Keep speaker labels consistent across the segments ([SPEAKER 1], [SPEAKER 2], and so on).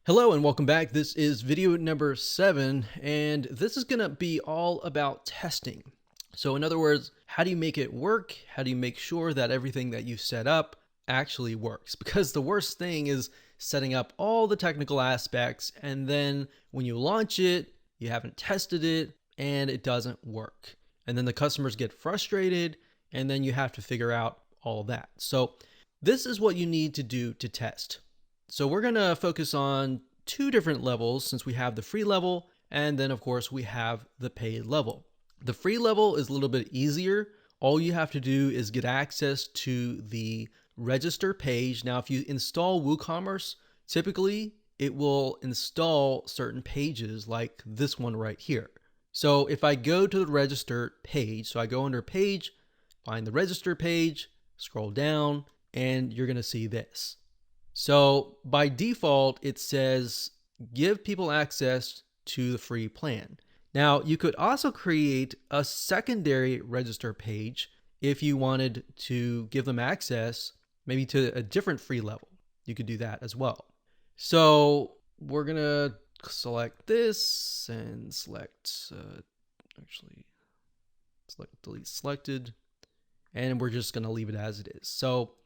[SPEAKER 1] Hello and welcome back. This is video number 7, and this is going to be all about testing. So in other words, how do you make it work? How do you make sure that everything that you set up actually works? Because the worst thing is setting up all the technical aspects, and then when you launch it, you haven't tested it and it doesn't work. And then the customers get frustrated, and then you have to figure out all that. So this is what you need to do to test. So we're going to focus on two different levels since we have the free level and then of course we have the paid level. The free level is a little bit easier. All you have to do is get access to the register page. Now, if you install WooCommerce, typically it will install certain pages like this one right here. So if I go to the register page, so I go under page, find the register page, scroll down, and you're going to see this. So by default, it says give people access to the free plan. Now, you could also create a secondary register page if you wanted to give them access maybe to a different free level. You could do that as well. So we're going to select this and select delete selected, and we're just going to leave it as it is. So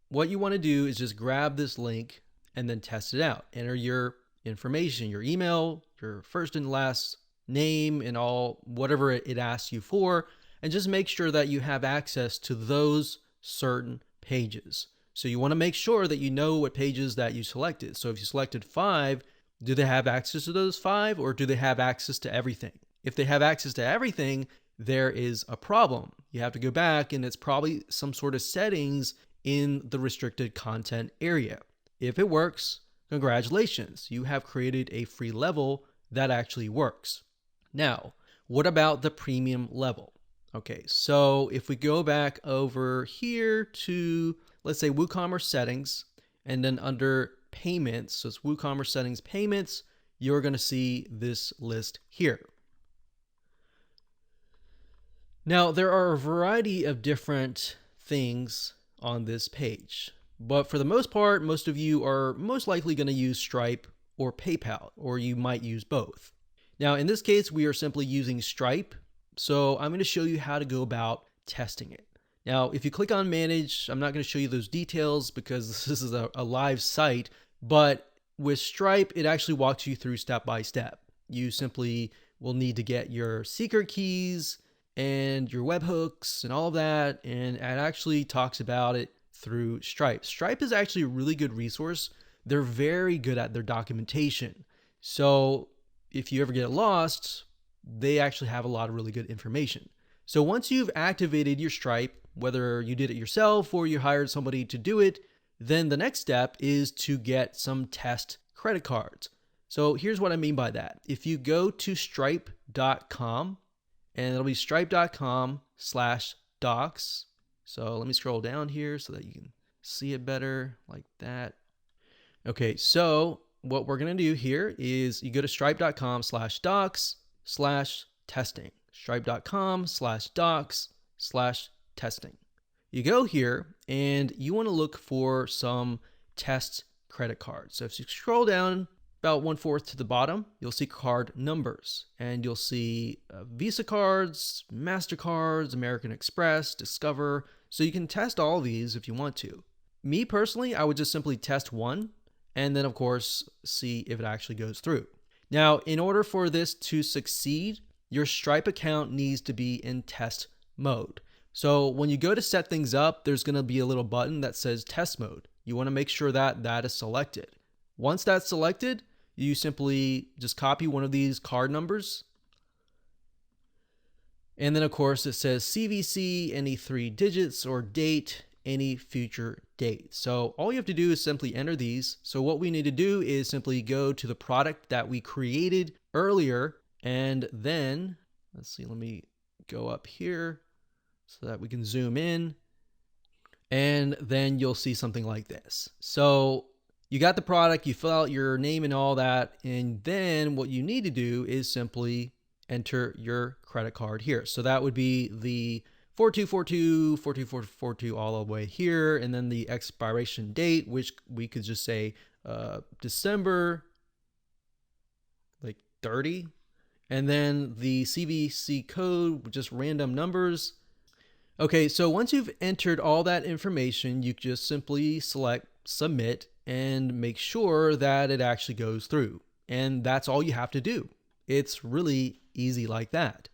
[SPEAKER 1] what you want to do is just grab this link and then test it out. Enter your information, your email, your first and last name, and all whatever it asks you for, and just make sure that you have access to those certain pages. So you want to make sure that you know what pages that you selected. So if you selected 5, do they have access to those 5, or do they have access to everything? If they have access to everything, there is a problem. You have to go back, and it's probably some sort of settings in the restricted content area. If it works, congratulations, you have created a free level that actually works. Now, what about the premium level? Okay, so if we go back over here to, let's say, WooCommerce settings, and then under payments, so it's WooCommerce settings payments, you're going to see this list here. Now, there are a variety of different things on this page, but for the most part, most of you are most likely going to use Stripe or PayPal, or you might use both. Now, in this case, we are simply using Stripe, so I'm going to show you how to go about testing it. Now, if you click on manage, I'm not going to show you those details because this is a live site, but with Stripe, it actually walks you through step by step. You simply will need to get your secret keys and your webhooks and all of that, and it actually talks about it through Stripe. Stripe is actually a really good resource. They're very good at their documentation. So if you ever get lost, they actually have a lot of really good information. So once you've activated your Stripe, whether you did it yourself or you hired somebody to do it, then the next step is to get some test credit cards. So here's what I mean by that. If you go to stripe.com, and it'll be stripe.com/docs. So let me scroll down here so that you can see it better like that. Okay, so what we're going to do here is you go to stripe.com/docs/testing. Stripe.com/docs/testing. You go here and you want to look for some test credit cards. So if you scroll down about 1/4 to the bottom, you'll see card numbers, and you'll see Visa cards, MasterCards, American Express, Discover. So you can test all of these if you want to. Me personally, I would just simply test one, and then of course, see if it actually goes through. Now, in order for this to succeed, your Stripe account needs to be in test mode. So when you go to set things up, there's going to be a little button that says test mode. You want to make sure that that is selected. Once that's selected, you simply just copy one of these card numbers. And then of course it says CVC, any 3 digits, or date, any future date. So all you have to do is simply enter these. So what we need to do is simply go to the product that we created earlier. And then, let's see, let me go up here so that we can zoom in. And then you'll see something like this. So you got the product, you fill out your name and all that, and then what you need to do is simply enter your credit card here. So that would be the 4242, 4242 all the way here, and then the expiration date, which we could just say December 30. And then the CVC code, just random numbers. Okay, so once you've entered all that information, you just simply select submit and make sure that it actually goes through. And that's all you have to do. It's really easy like that.